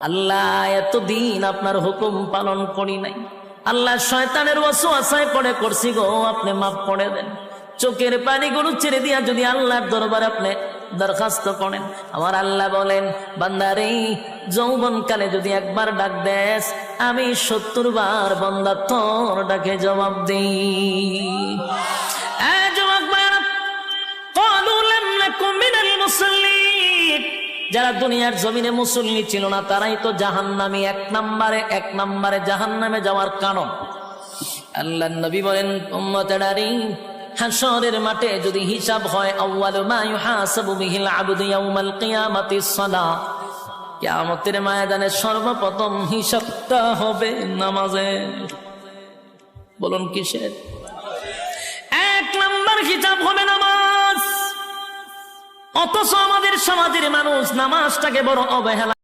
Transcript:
আল্লাহ এতদিন আপনার হুকুম পালন করি নাই, আল্লাহ শয়তানের ওয়াসওয়াসায় পড়ে করছি গো, আপনি মাফ করে দেন। চোখের পানিগুলো ছেড়ে দিয়া যদি আল্লাহর দরবারে আপনি দরখাস্ত করেন, আমার আল্লাহ বলেন বান্দারে যৌবনকালে যদি একবার ডাক দেস, আমি ৭০ বার বান্দা তোর ডাকে জবাব দিই। যারা দুনিয়ার জমিনে মুসল্লি ছিল না তারাই তো জাহান্নামী, এক নম্বরে জাহান্নামে যাওয়ার কারণ। আল্লাহর নবী বলেন উম্মতেরানি, হাশরের মাঠে যদি হিসাব হয়, আউয়ালু মা ইউহাসাবু বিহিল আবদু ইয়াউমাল কিয়ামাতিস সালাহ, কিয়ামতের ময়দানে সর্বপ্রথম হিসাবটা হবে নামাজে। বলুন কিসের? ১ নম্বর হিসাব হবে নামাজ। অথচ আমাদের সমাজের মানুষ নামাজটাকে বড় অবহেলা